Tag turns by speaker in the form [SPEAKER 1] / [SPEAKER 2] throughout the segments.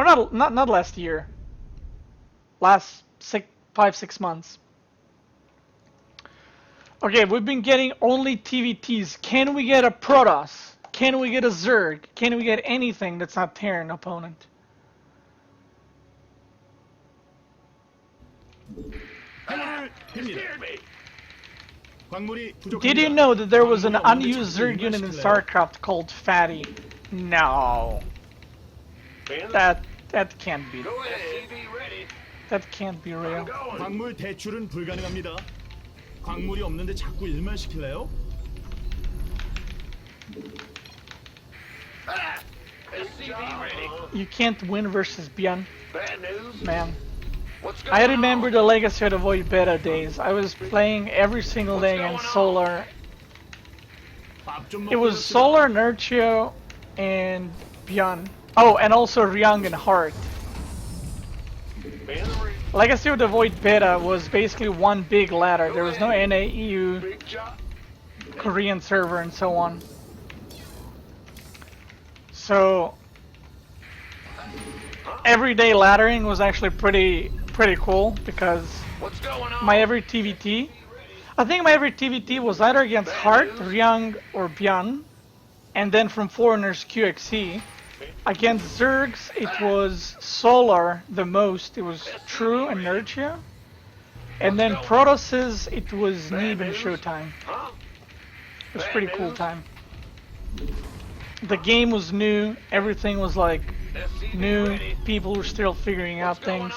[SPEAKER 1] not last year. Last 5-6 months. Okay, we've been getting only TVTs. Can we get a Protoss? Can we get a Zerg? Can we get anything that's not Terran opponent? Did you know that there was an unused Zerg unit in StarCraft called Fatty? No. That can't be. That can't be real.
[SPEAKER 2] 광물 대출은 불가능합니다. 광물이 없는데 자꾸 일만 시킬래요?
[SPEAKER 1] You can't win versus Bjorn. Man. I remember the Legacy of the Void beta days. I was playing every single day against Solar. It was Solar, Nurtio, and Bjorn. Oh, and also Ryung and Hart. Legacy of the Void beta was basically one big ladder. There was no NA, EU, Korean server, and so on. So everyday laddering was actually pretty cool because my every TVT, I think my every TVT was either against Hart, Ryung, or Bjorn, and then from Foreigners QXC. Against Zergs, it was Solar the most. It was True and Nurtio. And then Protosses, it was Neeb and Showtime. It was a pretty cool time. The game was new. Everything was like new. People were still figuring out things.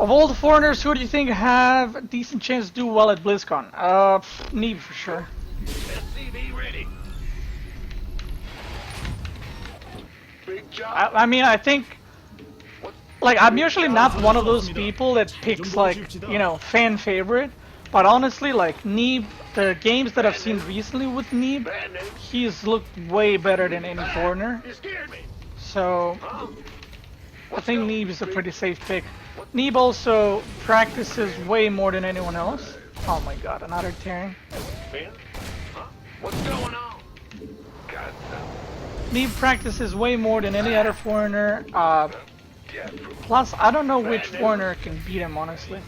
[SPEAKER 1] Of all the foreigners, who do you think have a decent chance to do well at BlizzCon? Neeb for sure. I mean, I think, like, I'm usually not one of those people that picks, like, you know, fan favorite. But honestly, like, Neeb, the games that I've seen recently with Neeb, he's looked way better than any foreigner. So, I think Neeb is a pretty safe pick. Neeb also practices way more than anyone else. Oh my god, another Terran.
[SPEAKER 3] What's going on?
[SPEAKER 1] Neeb practices way more than any other foreigner. Plus, I don't know which foreigner can beat him, honestly.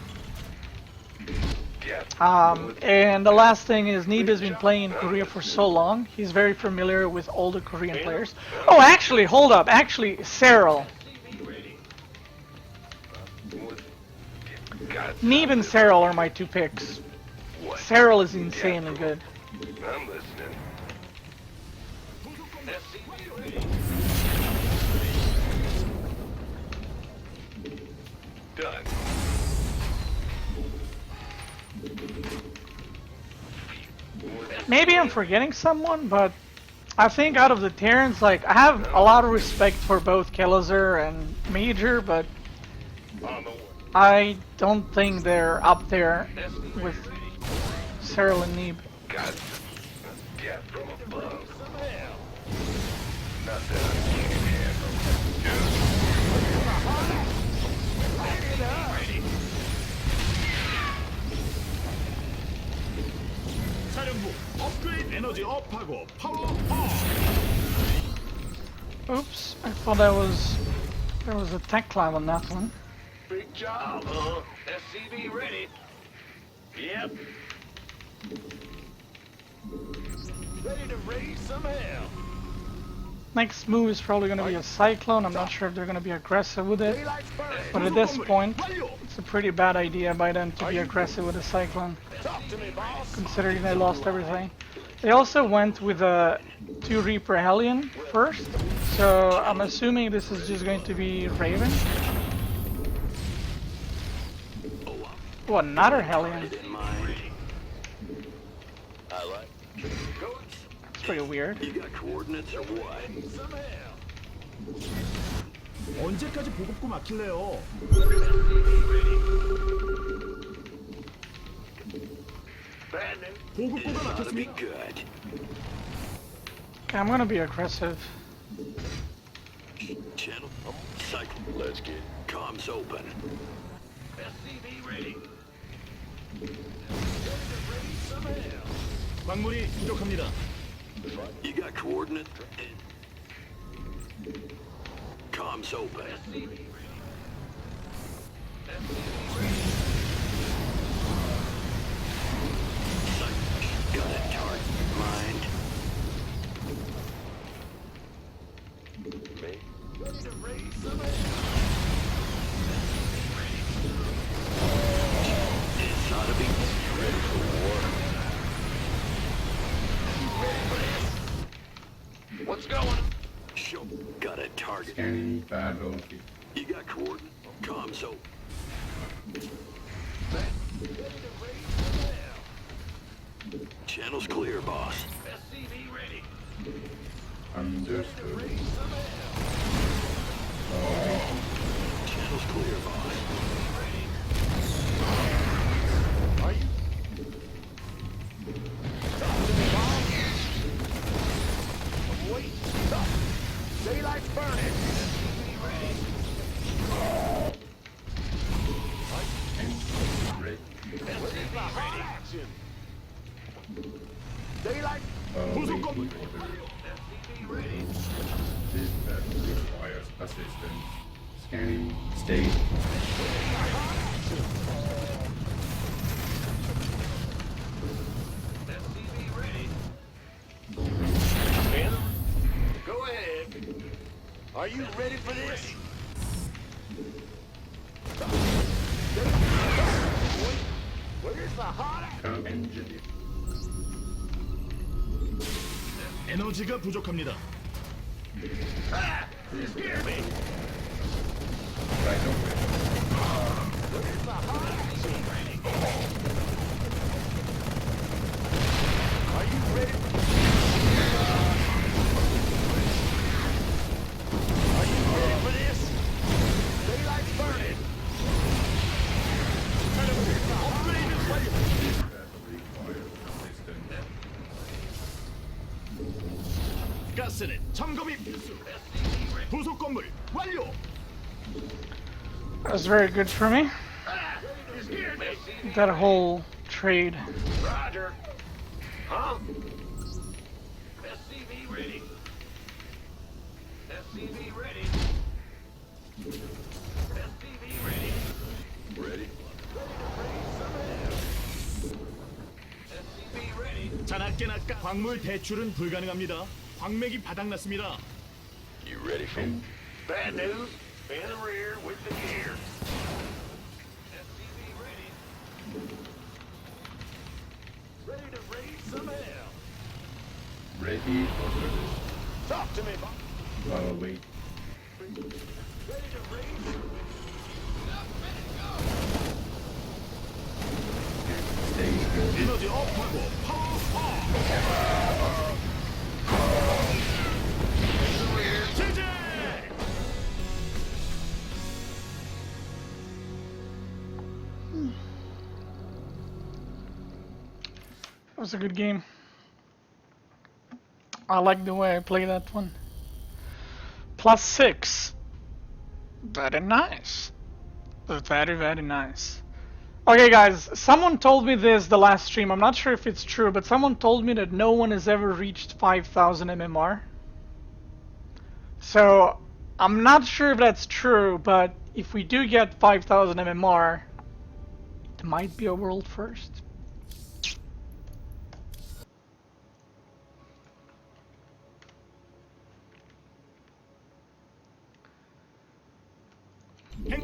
[SPEAKER 1] And the last thing is, Neeb has been playing in Korea for so long, he's very familiar with all the Korean players. Oh, actually, hold up. Actually, Cyril. Neeb and Cyril are my two picks. Cyril is insanely good.
[SPEAKER 3] I'm listening. Done.
[SPEAKER 1] Maybe I'm forgetting someone, but I think out of the Terrans, like, I have a lot of respect for both Kelazar and Major, but I don't think they're up there with Cyril and Neeb.
[SPEAKER 3] Got death from above. Nothing I can't handle.
[SPEAKER 2] 사령부 업그레이드 에너지 업하고 파워 업.
[SPEAKER 1] Oops, I thought there was a tech climb on that one.
[SPEAKER 3] Big job, SCV ready. Yep. Ready to raise some hell.
[SPEAKER 1] Next move is probably going to be a Cyclone. I'm not sure if they're going to be aggressive with it. But at this point, it's a pretty bad idea by them to be aggressive with a Cyclone, considering they lost everything. They also went with a 2 Reaper Hellion first, so I'm assuming this is just going to be Raven. Oh, another Hellion. That's pretty weird.
[SPEAKER 3] You got coordinates or what?
[SPEAKER 2] 언제까지 보급고 막힐래요? 보급고가 막혔습니다.
[SPEAKER 3] Good.
[SPEAKER 1] Okay, I'm gonna be aggressive.
[SPEAKER 3] Channel cycle. Let's get comms open. SCV ready.
[SPEAKER 2] 광물이 부족합니다.
[SPEAKER 3] You got coordinates? Comms open. Got a target in mind. Ready to raise some This ought to be ready for war. What's going? Show. Got a target.
[SPEAKER 4] Scanning battle.
[SPEAKER 3] You got coordinates? Comms open. Channel's clear, boss. SCV ready.
[SPEAKER 4] Understood.
[SPEAKER 3] Channel's clear, boss.
[SPEAKER 2] Are you? Wait, stop. Daylight's burning. Where's the hot action? Daylight.
[SPEAKER 4] Waiting order. This battle requires assistance. Scanning state.
[SPEAKER 2] Go ahead. Are you ready for this? Where's the hot action?
[SPEAKER 4] Engineer.
[SPEAKER 2] 에너지가 부족합니다.
[SPEAKER 3] Hear me.
[SPEAKER 4] Right away.
[SPEAKER 2] Where's the hot action? Are you ready? Are you ready for this? Daylight's burning. Upgrade is ready.
[SPEAKER 4] This battle requires assistance.
[SPEAKER 2] 가스는 점검이 필수. 부속 건물 완료.
[SPEAKER 1] That was very good for me. That whole trade.
[SPEAKER 3] Roger. Huh? SCV ready. SCV ready. SCV ready. Ready. SCV ready.
[SPEAKER 2] 자나깨나까 광물 대출은 불가능합니다. 광맥이 바닥났습니다.
[SPEAKER 3] You ready for bad news? In the rear with the gear. SCV ready. Ready to raise some hell.
[SPEAKER 4] Ready for service.
[SPEAKER 2] Talk to me, Bob.
[SPEAKER 4] Wait.
[SPEAKER 3] Ready to raise.
[SPEAKER 4] Stay good.
[SPEAKER 2] 에너지 업하고 파워 제재!
[SPEAKER 1] It was a good game. I like the way I play that one. +6. Very nice. Very, very nice. Okay guys, someone told me this the last stream. I'm not sure if it's true, but someone told me that no one has ever reached 5,000 MMR. So, I'm not sure if that's true, but if we do get 5,000 MMR, it might be a world first.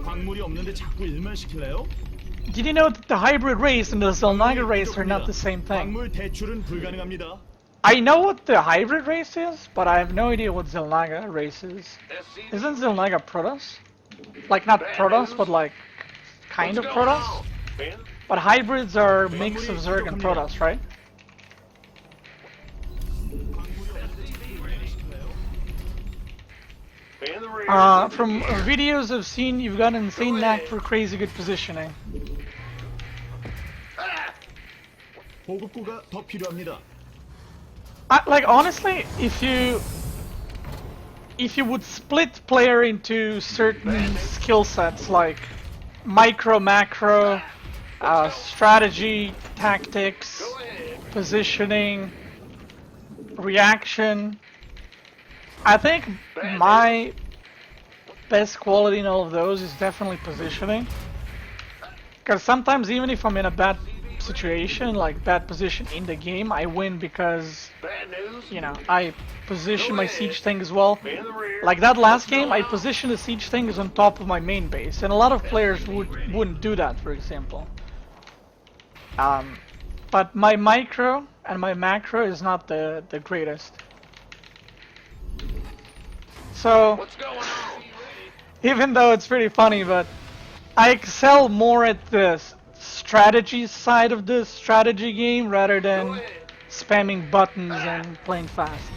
[SPEAKER 2] 광물이 없는데 자꾸 일만 시킬래요?
[SPEAKER 1] Did you know that the hybrid race and the Zelnaga race are not the same thing?
[SPEAKER 2] 광물 대출은 불가능합니다.
[SPEAKER 1] I know what the hybrid race is, but I have no idea what Zelnaga race is. Isn't Zelnaga Protoss? Like not Protoss, but like kind of Protoss? But hybrids are mix of Zerg and Protoss, right? From videos I've seen, you've got an insane knack for crazy good positioning.
[SPEAKER 2] 보급고가 더 필요합니다.
[SPEAKER 1] Like honestly, if you would split player into certain skill sets like micro, macro, strategy, tactics, positioning, reaction, I think my best quality in all of those is definitely positioning. Because sometimes even if I'm in a bad situation, like bad position in the game, I win because, you know, I position my siege things well. Like that last game, I positioned the siege things on top of my main base, and a lot of players wouldn't do that, for example. But my micro and my macro is not the greatest. So, even though it's pretty funny, but I excel more at the strategy side of the strategy game rather than spamming buttons and playing fast.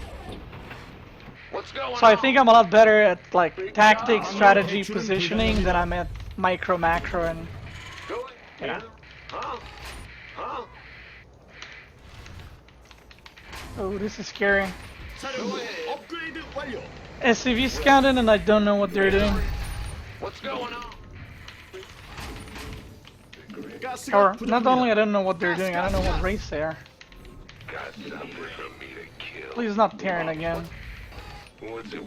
[SPEAKER 1] So I think I'm a lot better at like tactics, strategy, positioning than I'm at micro, macro, and you know. Oh, this is scary.
[SPEAKER 2] 사령부 업그레이드 완료.
[SPEAKER 1] SCV scouting and I don't know what they're doing.
[SPEAKER 2] 가스가
[SPEAKER 1] Or not
[SPEAKER 2] 부족합니다.
[SPEAKER 1] only I don't know what they're doing, I don't know what race they are.
[SPEAKER 3] Got something for me to kill.
[SPEAKER 1] Please not Terran again.
[SPEAKER 3] What's it?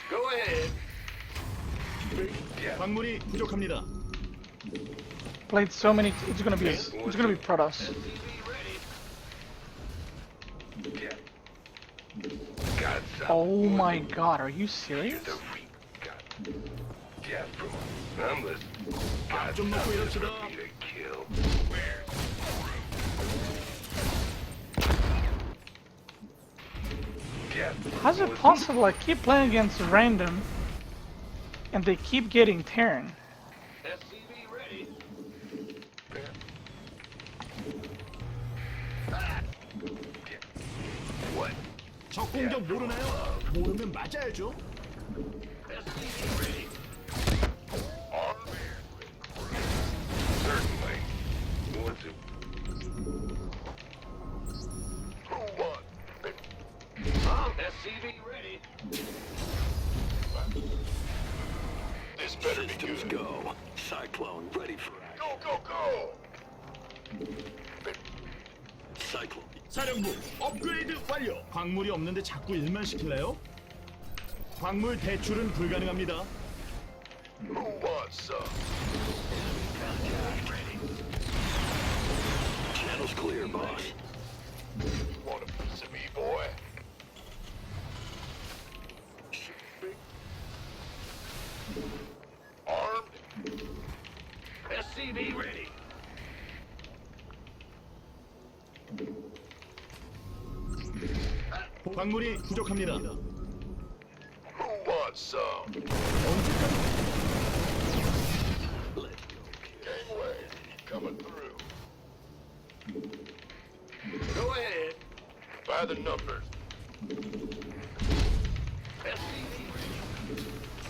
[SPEAKER 3] Go ahead.
[SPEAKER 2] 광물이 부족합니다.
[SPEAKER 1] Played so many. It's gonna be Protoss.
[SPEAKER 3] Got something.
[SPEAKER 1] Oh my God, are you serious?
[SPEAKER 3] Yeah, bro. I'm listening. Got
[SPEAKER 2] 좀 먹고
[SPEAKER 3] something
[SPEAKER 2] 이럽시다.
[SPEAKER 3] for me to kill. Yeah.
[SPEAKER 1] How's it possible I keep playing against random and they keep getting Terran?
[SPEAKER 3] SCV ready. What?
[SPEAKER 2] 적 공격 모르나요? 모르면 맞아야죠.
[SPEAKER 3] SCV ready. Certainly. What's it? Who won? SCV ready. This better be good. Systems go. Cyclone ready for action. Go, go, go! Cyclone.
[SPEAKER 2] 사령부 업그레이드 완료. 광물이 없는데 자꾸 일만 시킬래요? 광물 대출은 불가능합니다.
[SPEAKER 3] Who wants some? Channel's clear, boss. Want a piece of me, boy? Armed? SCV ready.
[SPEAKER 2] 광물이 부족합니다.
[SPEAKER 3] Who wants some? Gangway, coming through. Go ahead. By the numbers.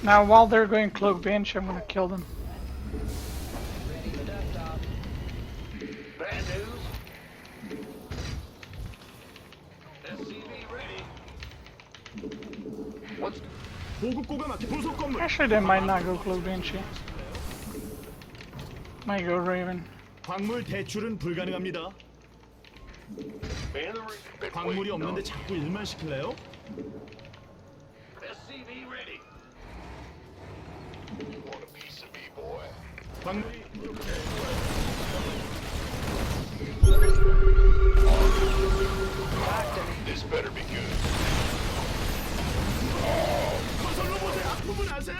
[SPEAKER 1] Now while they're going cloak bench, I'm gonna kill them.
[SPEAKER 3] Bad news. SCV ready. What's
[SPEAKER 2] 보급고가 막힌 부속 건물.
[SPEAKER 1] Actually, they might not go cloak bench. Might go Raven.
[SPEAKER 2] 광물 대출은 불가능합니다. 광물이 없는데 자꾸 일만 시킬래요?
[SPEAKER 3] SCV ready. Want a piece of me, boy?
[SPEAKER 2] 광물이
[SPEAKER 3] This better be good.
[SPEAKER 2] 건설 로봇의 아픔을 아세요?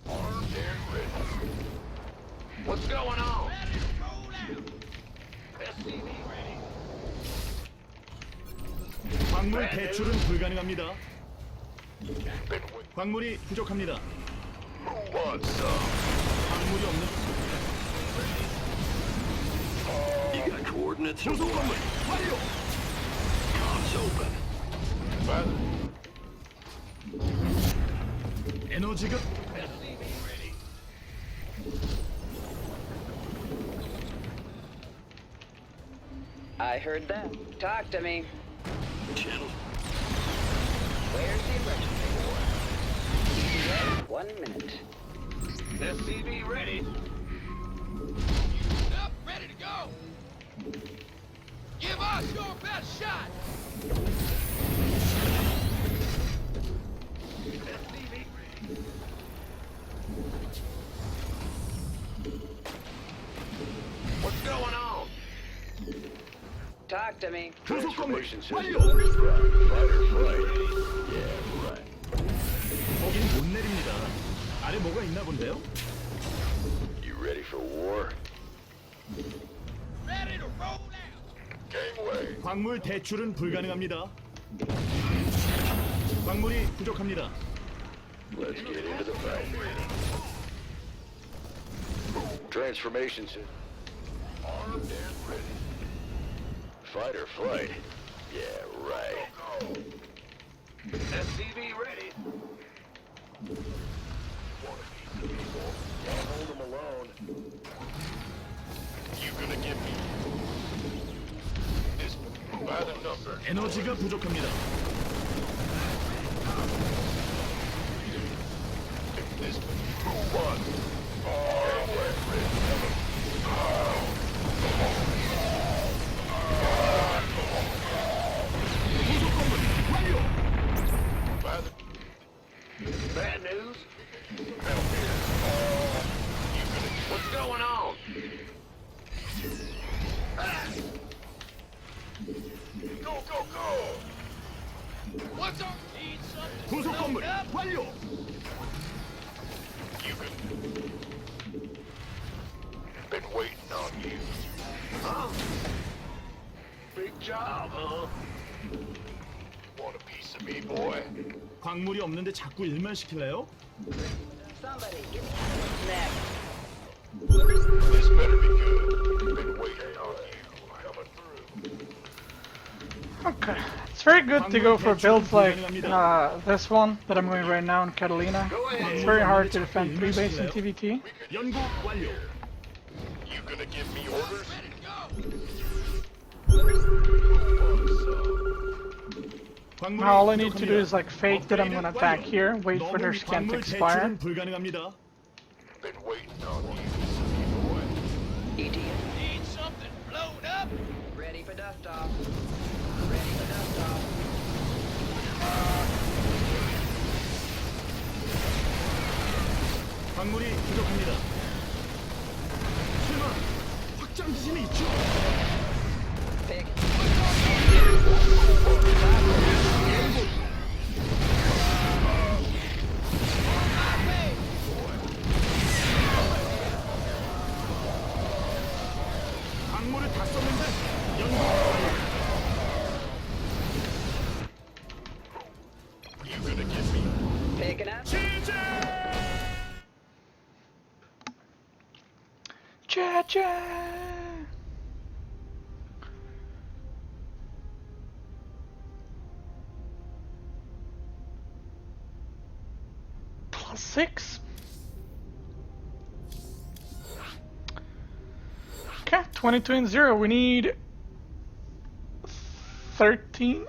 [SPEAKER 3] Armed and ready. What's going on? SCV ready.
[SPEAKER 2] 광물 대출은 불가능합니다.
[SPEAKER 3] Been waiting.
[SPEAKER 2] 광물이 부족합니다.
[SPEAKER 3] Who wants some?
[SPEAKER 2] 광물이 없는
[SPEAKER 3] You got coordinates or
[SPEAKER 2] 부속
[SPEAKER 3] what?
[SPEAKER 2] 건물 완료.
[SPEAKER 3] Comms open. By the
[SPEAKER 2] 에너지가
[SPEAKER 3] SCV ready.
[SPEAKER 5] I heard that. Talk to me.
[SPEAKER 3] Channel.
[SPEAKER 5] Where's the emergency? 1 minute.
[SPEAKER 3] SCV ready.
[SPEAKER 6] Up, ready to go. Give us your best shot.
[SPEAKER 3] What's going on?
[SPEAKER 5] Talk to me.
[SPEAKER 2] 부속 건물
[SPEAKER 3] Transformation system.
[SPEAKER 2] 완료.
[SPEAKER 3] Fighter flight. Yeah, right.
[SPEAKER 2] 거긴 못 내립니다. 아래 뭐가 있나 본데요?
[SPEAKER 3] You ready for war? Gangway.
[SPEAKER 2] 광물 대출은 불가능합니다. 광물이 부족합니다.
[SPEAKER 3] Let's get into the fight. Transformation system. Armed and ready. Fighter flight. Yeah, right. SCV ready. Can't hold them alone. You gonna give me this by the number.
[SPEAKER 2] 에너지가 부족합니다.
[SPEAKER 3] This one. Gangway ready.
[SPEAKER 2] 부속 건물 완료.
[SPEAKER 3] By the bad news. What's going on? Go, go, go! What's up? Need something?
[SPEAKER 2] 부속 건물 완료.
[SPEAKER 3] You can. Been waiting on you. Huh? Big job, huh? Want a piece of me, boy?
[SPEAKER 2] 광물이 없는데 자꾸 일만 시킬래요?
[SPEAKER 5] Somebody, give me next.
[SPEAKER 3] This better be good. Been waiting on you. Coming through.
[SPEAKER 1] Okay. It's very good to go for builds like this one that I'm going right now in Catalina. It's very hard to defend 3 base in TVT.
[SPEAKER 2] 연구 완료.
[SPEAKER 3] You gonna give me orders?
[SPEAKER 2] 광물이
[SPEAKER 1] Now all I need to do
[SPEAKER 2] 부족합니다.
[SPEAKER 1] is like fake that I'm gonna attack here, wait for their scan to
[SPEAKER 2] 광물
[SPEAKER 1] expire.
[SPEAKER 2] 대출은 불가능합니다.
[SPEAKER 3] Been waiting on you, boy.
[SPEAKER 5] ETA. Need something blown up? Ready for dust off. Ready for dust off.
[SPEAKER 2] 광물이 부족합니다. 설마 확장 지진이 있죠?
[SPEAKER 5] Pick.
[SPEAKER 2] 광물을 다 썼는데 연구 완료.
[SPEAKER 3] You gonna give me
[SPEAKER 5] Picking up.
[SPEAKER 2] 지진!
[SPEAKER 1] Cha-cha! +6. Okay, 22-0. We need 13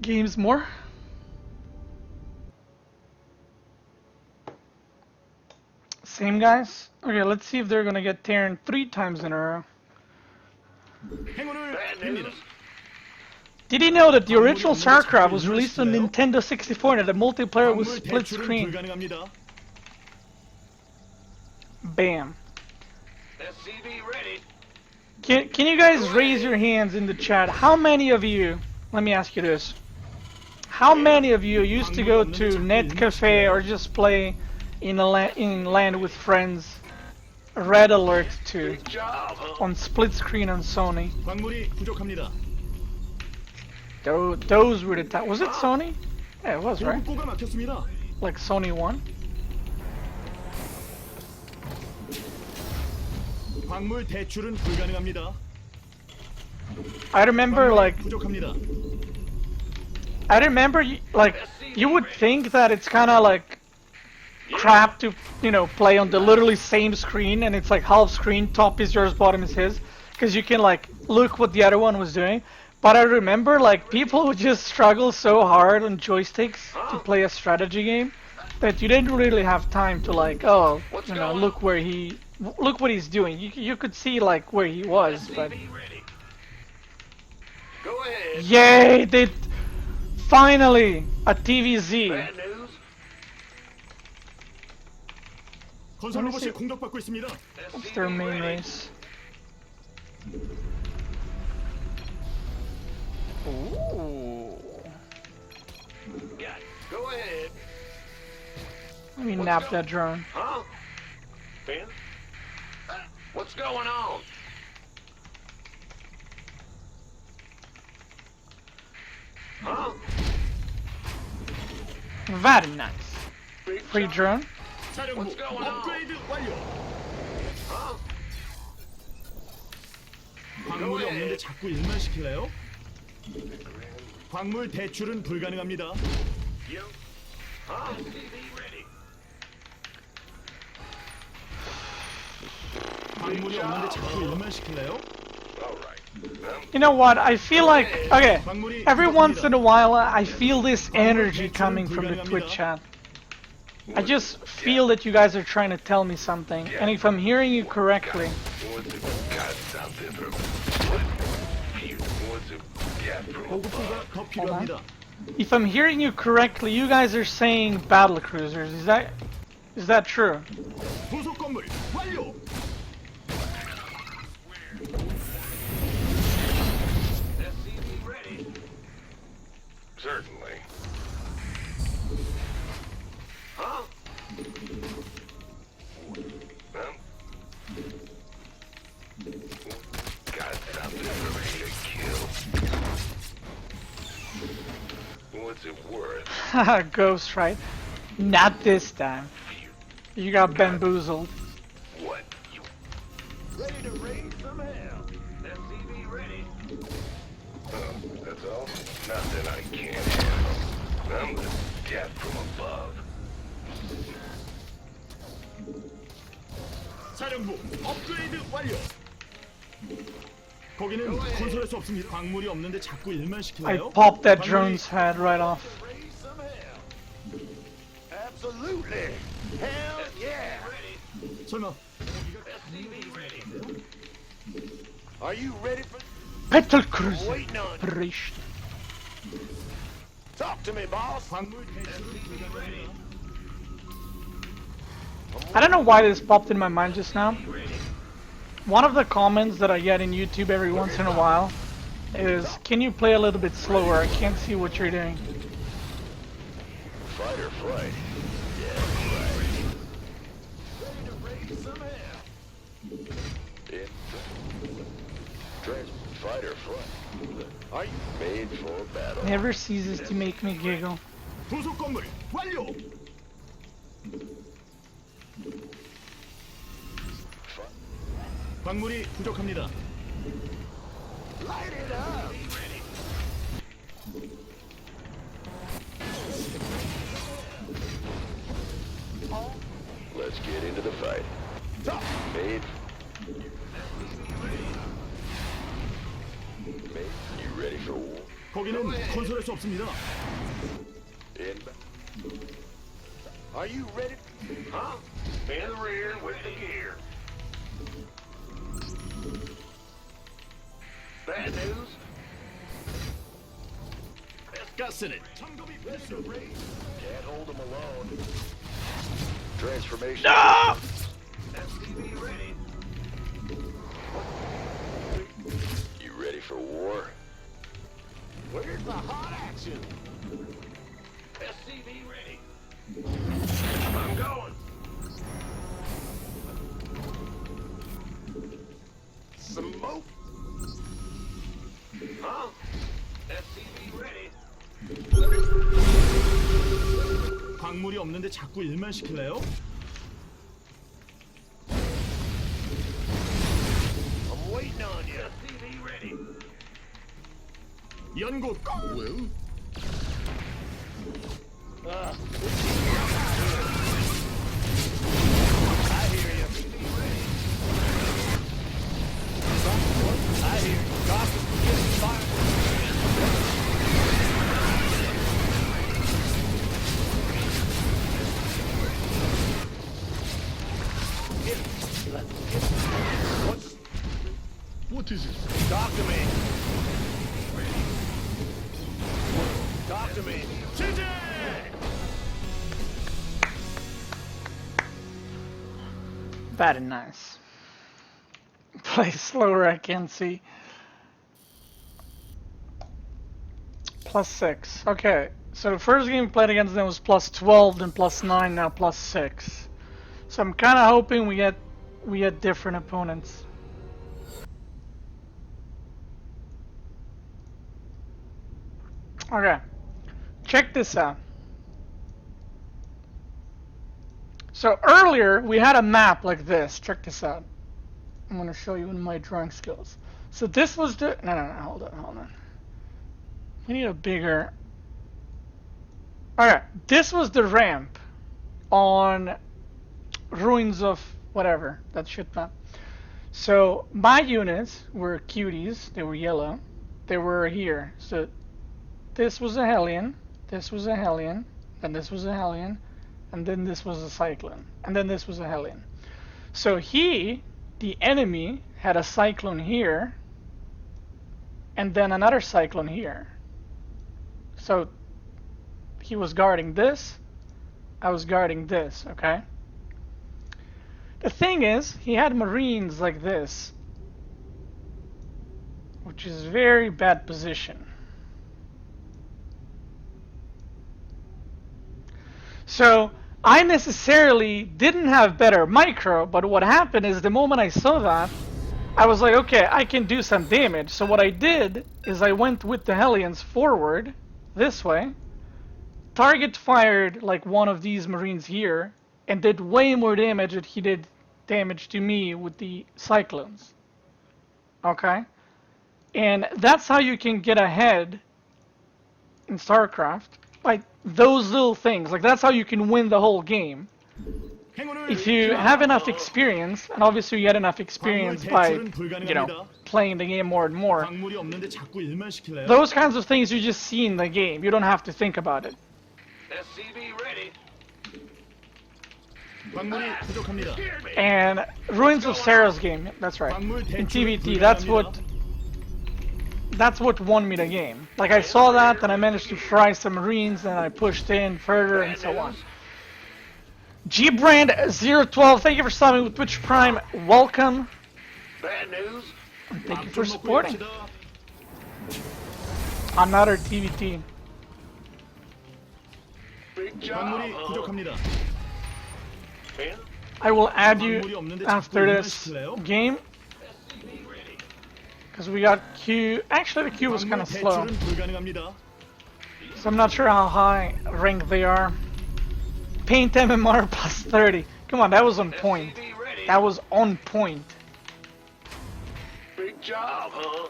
[SPEAKER 1] games more. Same guys. Okay, let's see if they're gonna get Terran 3 times in a row.
[SPEAKER 2] 행운을
[SPEAKER 3] bad
[SPEAKER 2] 빕니다.
[SPEAKER 3] news?
[SPEAKER 1] Did you know that the original StarCraft was released on Nintendo 64 and that the multiplayer was
[SPEAKER 2] 광물
[SPEAKER 1] split
[SPEAKER 2] 대출은
[SPEAKER 1] screen?
[SPEAKER 2] 불가능합니다.
[SPEAKER 1] Bam.
[SPEAKER 3] SCV ready.
[SPEAKER 1] Can you guys raise your hands in the chat? How many of you, let me ask you this. How many of you used to go to Net Cafe or just play in land with friends? Red Alert 2
[SPEAKER 3] Big job, huh?
[SPEAKER 1] on split screen on Sony.
[SPEAKER 2] 광물이 부족합니다.
[SPEAKER 1] Those were the times. Was it Sony? Yeah, it was, right?
[SPEAKER 2] 보급고가 막혔습니다.
[SPEAKER 1] Like Sony 1?
[SPEAKER 2] 광물 대출은 불가능합니다.
[SPEAKER 1] I remember like
[SPEAKER 2] 부족합니다.
[SPEAKER 1] like you would think that it's kind of like crap to play on the literally same screen and it's like half screen, top is yours, bottom is his, because you can like look what the other one was doing. But I remember like people would just struggle so hard on joysticks to play a strategy game that you didn't really have time to like look what he's doing. You could see like where he was, but
[SPEAKER 3] SCV ready. Go ahead.
[SPEAKER 1] yay, they finally a TVZ.
[SPEAKER 3] Bad news?
[SPEAKER 2] 건설
[SPEAKER 1] Let me
[SPEAKER 2] 로봇이
[SPEAKER 1] see.
[SPEAKER 2] 공격받고 있습니다.
[SPEAKER 1] What's their main race? Ooh.
[SPEAKER 3] Yeah, go ahead.
[SPEAKER 1] Let me nap that drone.
[SPEAKER 3] Huh? Ben? What's going on? Huh?
[SPEAKER 1] Very nice. Free drone.
[SPEAKER 2] 사령부
[SPEAKER 3] What's going on?
[SPEAKER 2] 업그레이드 완료.
[SPEAKER 3] Huh?
[SPEAKER 2] 광물이 없는데 자꾸 일만 시킬래요? 광물 대출은 불가능합니다.
[SPEAKER 3] You? Huh? ready.
[SPEAKER 2] 광물이 없는데 자꾸 일만 시킬래요?
[SPEAKER 3] All right.
[SPEAKER 1] You know what? I feel like, okay, every once in a while I feel this energy coming from the Twitch chat. I just feel that you guys are trying to tell me something. And if I'm hearing you correctly,
[SPEAKER 3] Got something from what? What's it got from
[SPEAKER 2] 보급고가 더 필요합니다.
[SPEAKER 1] if I'm hearing you correctly, you guys are saying battle cruisers. Is that true?
[SPEAKER 2] 부속 건물 완료.
[SPEAKER 3] Certainly. Huh? Got something for me to kill. What's it worth?
[SPEAKER 1] Haha, Ghost, right? Not this time. You got bamboozled.
[SPEAKER 3] What? You ready to raise some hell? SCV ready. That's all? Nothing I can't handle. I'm the death from above.
[SPEAKER 2] 사령부 업그레이드 완료. 거기는 건설할 수 없습니다. 광물이 없는데 자꾸 일만
[SPEAKER 1] I
[SPEAKER 2] 시킬래요?
[SPEAKER 1] popped that drone's head right off.
[SPEAKER 3] Raise some hell. Absolutely. Hell yeah.
[SPEAKER 2] 설마
[SPEAKER 3] SCV ready. Are you ready for
[SPEAKER 1] Battle cruiser.
[SPEAKER 3] waiting on?
[SPEAKER 1] Priest.
[SPEAKER 3] Talk to me, boss.
[SPEAKER 2] 광물 대출은 불가능합니다.
[SPEAKER 1] I don't know why this popped in my mind just now. One of the comments that I get in YouTube every once in a while is, can you play a little bit slower? I can't see what you're doing.
[SPEAKER 3] Fight or flight. Yeah, right. Ready to raise some hell. Fight or flight. Are you made for battle?
[SPEAKER 1] Never ceases to make me giggle.
[SPEAKER 2] 부속 건물 완료. 광물이 부족합니다.
[SPEAKER 3] Light it up. Let's get into the fight. Made. You ready for war?
[SPEAKER 2] 거기는 건설할 수 없습니다.
[SPEAKER 3] In. Are you ready? Huh? In the rear with the gear. Bad news?
[SPEAKER 2] 가스는 점검이 필수.
[SPEAKER 3] Can't hold them alone. Transformation.
[SPEAKER 1] No!
[SPEAKER 3] SCV ready. You ready for war? Where's the hot action? SCV ready. I'm going. Smoke. Huh? SCV ready.
[SPEAKER 2] 광물이 없는데 자꾸 일만 시킬래요?
[SPEAKER 3] I'm waiting on you. SCV ready.
[SPEAKER 2] 연구 꼭.
[SPEAKER 3] I hear you. I hear you. Gossip, get fired.
[SPEAKER 4] What is it?
[SPEAKER 3] Talk to me. Talk to me.
[SPEAKER 1] Very nice. Play slower, I can't see. +6. Okay, so the first game we played against them was +12, then +9, now +6. So I'm kind of hoping we get different opponents. Okay, check this out. So earlier we had a map like this. Check this out. I'm gonna show you in my drawing skills. So this was the no, hold on. We need a bigger. Okay, this was the ramp on Ruins of whatever that shit map. So my units were cuties. They were yellow. They were here. So this was a Hellion. This was a Hellion. Then this was a Hellion. And then this was a Cyclone. And then this was a Hellion. So the enemy, had a Cyclone here. And then another Cyclone here. So he was guarding this. I was guarding this, okay? The thing is, he had Marines like this, which is very bad position. So I necessarily didn't have better micro, but what happened is the moment I saw that, I was like, okay, I can do some damage. So what I did is I went with the Hellions forward, this way, target fired like one of these Marines here, and did way more damage than he did damage to me with the Cyclones. Okay? And that's how you can get ahead in StarCraft, by those little things. Like, that's how you can win the whole game. If you have enough experience, and obviously you get enough experience by, you know, playing the game more and more, those kinds of things you just see in the game. You don't have to think about it.
[SPEAKER 3] SCV ready.
[SPEAKER 1] And Ruins of Sarah's game, that's right. In TVT, that's what won me the game. Like, I saw that, and I managed to fry some Marines, and I pushed in further, and so on. Gbrand012, thank you for subbing with Twitch Prime. Welcome.
[SPEAKER 3] Bad news.
[SPEAKER 1] And thank you for supporting. Another TVT.
[SPEAKER 3] Big job.
[SPEAKER 1] I will add you after this game. Because we got Q. Actually, the Q was kind of slow. So I'm not sure how high ranked they are. Paint MMR +30. Come on, that was on point. That was on point.
[SPEAKER 3] Big job, huh?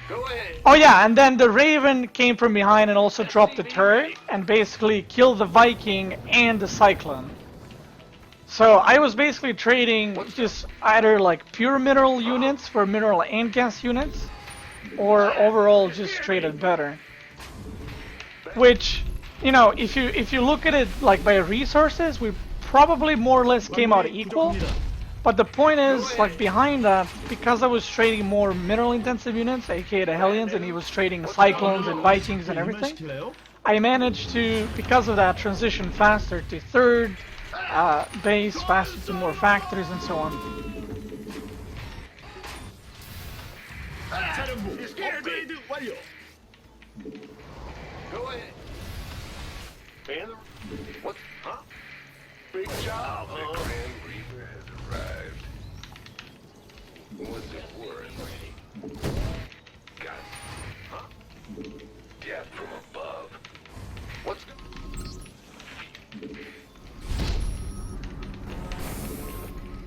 [SPEAKER 3] Go ahead.
[SPEAKER 1] Oh yeah, and then the Raven came from behind and also dropped the turret and basically killed the Viking and the Cyclone. So I was basically trading just either like pure mineral units for mineral and gas units, or overall just traded better. Which, you know, if you look at it like by resources, we probably more or less came out equal. But the point is, like, behind that, because I was trading more mineral intensive units, aka the Hellions, and he was trading Cyclones and Vikings and everything, I managed to, because of that, transition faster to third base, faster to more factories, and so on.
[SPEAKER 3] Go ahead. And what? Huh? Big job, huh?
[SPEAKER 6] The Grand Reaper has arrived. What's it worth? Got it.
[SPEAKER 3] Huh?
[SPEAKER 6] Death from above.
[SPEAKER 3] What's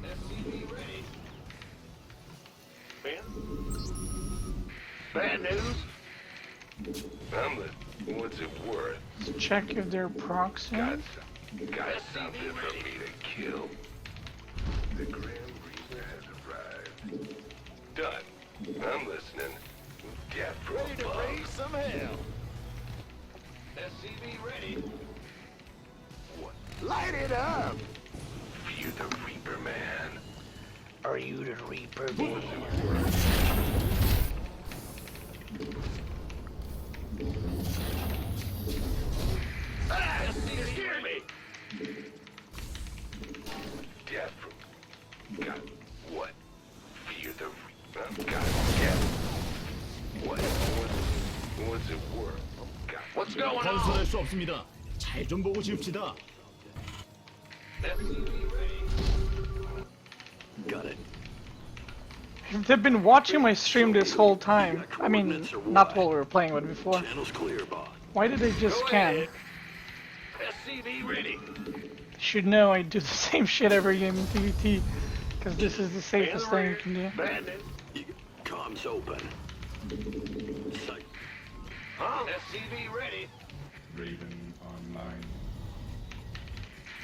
[SPEAKER 3] SCV ready? Man? Bad news?
[SPEAKER 6] What's it worth?
[SPEAKER 1] Let's check if they're proxy.
[SPEAKER 6] Got something for me to kill. The Grand Reaper has arrived. Done. I'm listening. Death from
[SPEAKER 3] Ready to
[SPEAKER 6] above.
[SPEAKER 3] raise some hell. SCV ready.
[SPEAKER 6] What?
[SPEAKER 3] Light it up.
[SPEAKER 6] You the Reaper man.
[SPEAKER 5] Are you the Reaper man?
[SPEAKER 6] What's it worth?
[SPEAKER 3] You scared me.
[SPEAKER 5] going on?
[SPEAKER 2] 건설할 수 없습니다. 잘 좀 보고 지읍시다.
[SPEAKER 3] Got it.
[SPEAKER 1] They've been watching my stream this whole time. I mean, not while we were playing, but before.
[SPEAKER 3] Channel's clear, boss.
[SPEAKER 1] Why did they just scan?
[SPEAKER 5] SCV ready.
[SPEAKER 1] Should know I do the same shit every game in TVT, because this is the safest thing you can do.
[SPEAKER 5] Bandit.
[SPEAKER 3] Comms open. Sight.
[SPEAKER 5] Huh? SCV ready.
[SPEAKER 4] Raven online.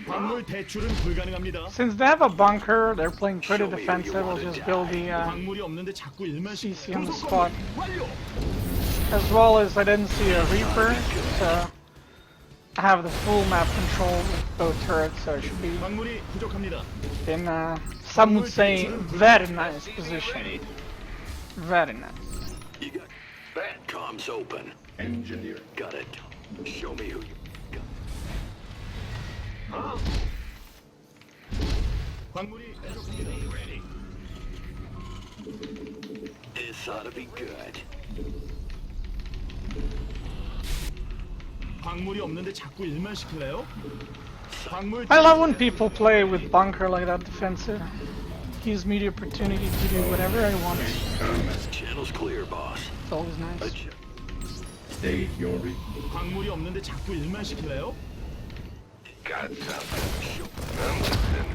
[SPEAKER 2] 광물 대출은 불가능합니다.
[SPEAKER 1] Since they have a bunker, they're playing pretty defensive. I'll just build the
[SPEAKER 2] 광물이 없는데 자꾸 일만
[SPEAKER 1] CC on the
[SPEAKER 2] 도서
[SPEAKER 1] spot.
[SPEAKER 2] 건물 완료.
[SPEAKER 1] As well as I didn't see a Reaper, so I have the full map control with both turrets, so it should be
[SPEAKER 2] 광물이 부족합니다.
[SPEAKER 1] in, some would say, very nice position. Very nice.
[SPEAKER 3] You got that. Comms open.
[SPEAKER 4] Engineer.
[SPEAKER 3] Got it. Show me who you got.
[SPEAKER 5] Huh?
[SPEAKER 2] 광물이
[SPEAKER 5] SCV ready.
[SPEAKER 3] This ought to be good.
[SPEAKER 2] 광물이 없는데 자꾸 일만 시킬래요? 광물
[SPEAKER 1] I love when people play with bunker like that defensive. Gives me the opportunity to do whatever I want.
[SPEAKER 3] Channel's clear, boss.
[SPEAKER 1] It's always nice.
[SPEAKER 3] Adjust.
[SPEAKER 4] State your re-
[SPEAKER 2] 광물이 없는데 자꾸 일만 시킬래요?
[SPEAKER 6] Got something. I'm listening.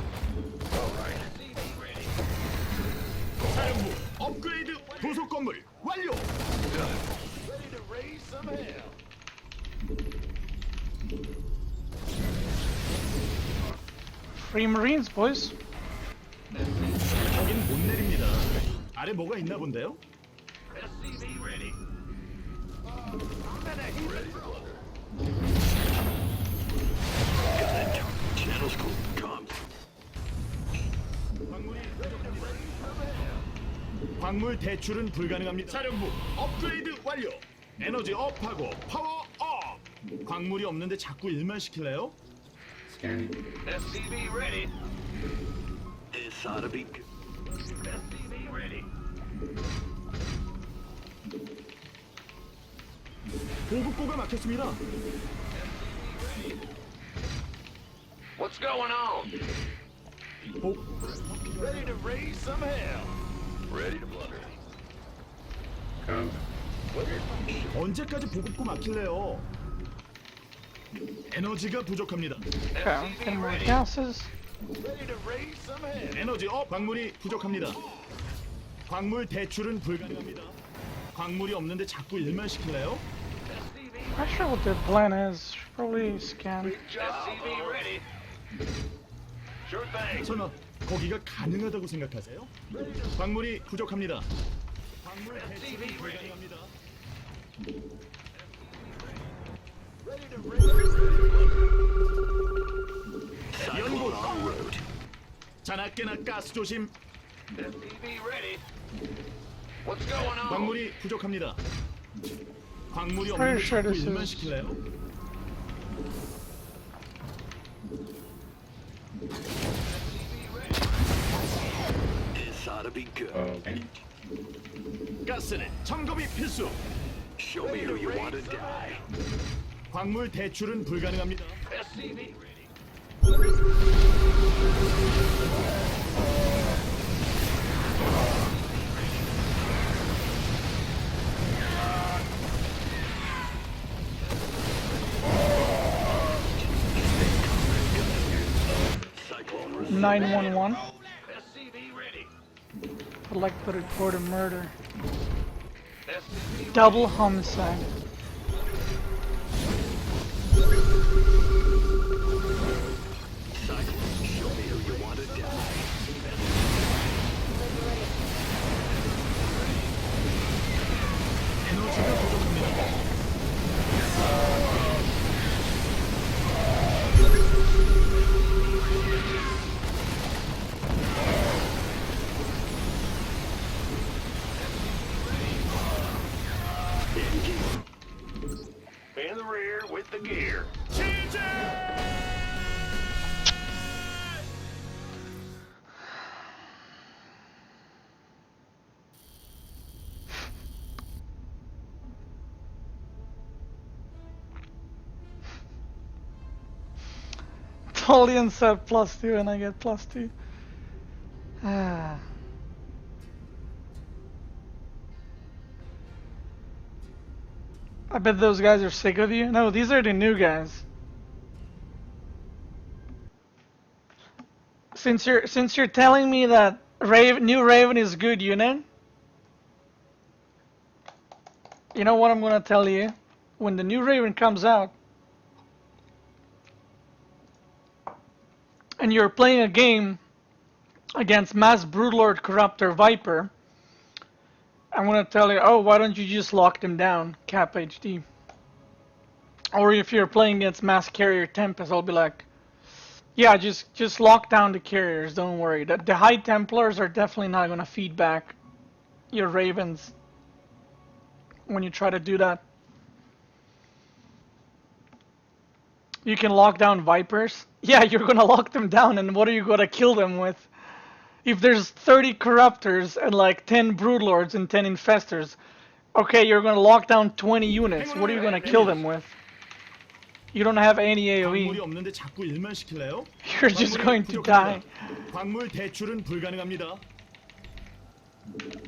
[SPEAKER 6] All right.
[SPEAKER 5] SCV ready.
[SPEAKER 2] 사령부 업그레이드 도서 건물 완료.
[SPEAKER 5] Ready to raise some hell.
[SPEAKER 1] Free Marines, boys.
[SPEAKER 2] 저긴 못 내립니다. 아래 뭐가 있나 본데요?
[SPEAKER 5] SCV ready.
[SPEAKER 3] Got it. Channel's clear. Comms.
[SPEAKER 2] 광물 대출은 불가능합니다. 사령부 업그레이드 완료. 에너지 업하고 파워 업. 광물이 없는데 자꾸 일만 시킬래요?
[SPEAKER 4] scanning.
[SPEAKER 5] SCV ready.
[SPEAKER 3] This ought to be good.
[SPEAKER 5] SCV ready.
[SPEAKER 2] 보급고가 막혔습니다.
[SPEAKER 5] What's going on? Ready to raise some hell.
[SPEAKER 6] Ready to blunder.
[SPEAKER 4] Comms.
[SPEAKER 2] 언제까지 보급고 막힐래요? 에너지가 부족합니다.
[SPEAKER 1] Okay, getting more gases.
[SPEAKER 5] Ready to raise some hell.
[SPEAKER 2] 에너지 업. 광물이 부족합니다. 광물 대출은 불가능합니다. 광물이 없는데 자꾸 일만 시킬래요?
[SPEAKER 5] SCV.
[SPEAKER 1] Not sure what their plan is. Should probably scan.
[SPEAKER 5] SCV ready. Sure thing.
[SPEAKER 2] 설마 거기가 가능하다고 생각하세요? 광물이 부족합니다. 광물 대출이 불가능합니다.
[SPEAKER 5] Ready to raise.
[SPEAKER 3] Cyclone en route.
[SPEAKER 2] 자나깨나 가스 조심.
[SPEAKER 5] SCV ready. What's going on?
[SPEAKER 2] 광물이 부족합니다. 광물이
[SPEAKER 1] Pretty
[SPEAKER 2] 없는데
[SPEAKER 1] sure
[SPEAKER 2] 자꾸
[SPEAKER 1] this
[SPEAKER 2] 일만
[SPEAKER 1] is-
[SPEAKER 2] 시킬래요?
[SPEAKER 3] This ought to be good.
[SPEAKER 4] Okay.
[SPEAKER 2] 가스는 점검이 필수.
[SPEAKER 3] Show me who you want to die.
[SPEAKER 2] 광물 대출은 불가능합니다.
[SPEAKER 5] SCV ready.
[SPEAKER 3] Cyclone reserve.
[SPEAKER 1] 911.
[SPEAKER 5] SCV ready.
[SPEAKER 1] I'd like to report a murder.
[SPEAKER 5] SCV
[SPEAKER 1] Double homicide.
[SPEAKER 3] Cyclone. Show me who you want to die.
[SPEAKER 2] 에너지가 부족합니다.
[SPEAKER 6] In the rear with the gear.
[SPEAKER 1] Napoleon said +2 and I get +2. Ah. I bet those guys are sick of you. No, these are the new guys. Since you're telling me that new Raven is good unit, you know what I'm gonna tell you? When the new Raven comes out, and you're playing a game against Mass Broodlord Corruptor Viper, I'm gonna tell you, oh, why don't you just lock them down, Cap HD? Or if you're playing against Mass Carrier Tempest, I'll be like, yeah, just lock down the carriers, don't worry. The High Templars are definitely not gonna feed back your Ravens when you try to do that. You can lock down Vipers. Yeah, you're gonna lock them down, and what are you gonna kill them with? If there's 30 Corruptors and like 10 Broodlords and 10 Infestors, okay, you're gonna lock down 20 units. What are you gonna kill them with? You don't have any AoE.
[SPEAKER 2] 광물이 없는데 자꾸 일만 시킬래요?
[SPEAKER 1] You're just going to die.
[SPEAKER 2] 광물 대출은 불가능합니다.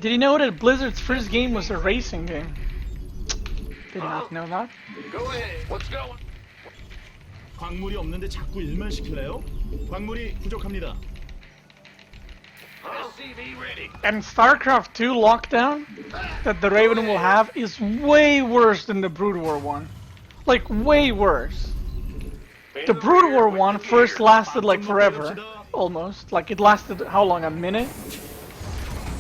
[SPEAKER 1] Did you know that Blizzard's first game was a racing game? Did not know that.
[SPEAKER 3] Go ahead. What's going?
[SPEAKER 2] 광물이 없는데 자꾸 일만 시킬래요? 광물이 부족합니다.
[SPEAKER 3] SCV ready.
[SPEAKER 1] And StarCraft 2 lockdown that the Raven will have is way worse than the Brood War one. Like, way worse. The Brood War one first lasted like forever. Almost. Like, it lasted, how long? A minute?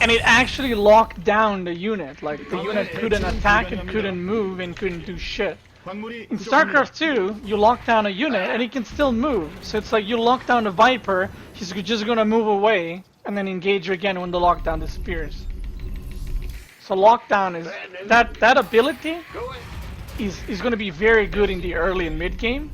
[SPEAKER 1] And it actually locked down the unit. Like, the unit couldn't attack, it couldn't move, and couldn't do shit. In StarCraft 2, you lock down a unit, and it can still move. So it's like, you lock down the Viper, he's just gonna move away, and then engage you again when the lockdown disappears. So lockdown is, that ability is gonna be very good in the early and mid game.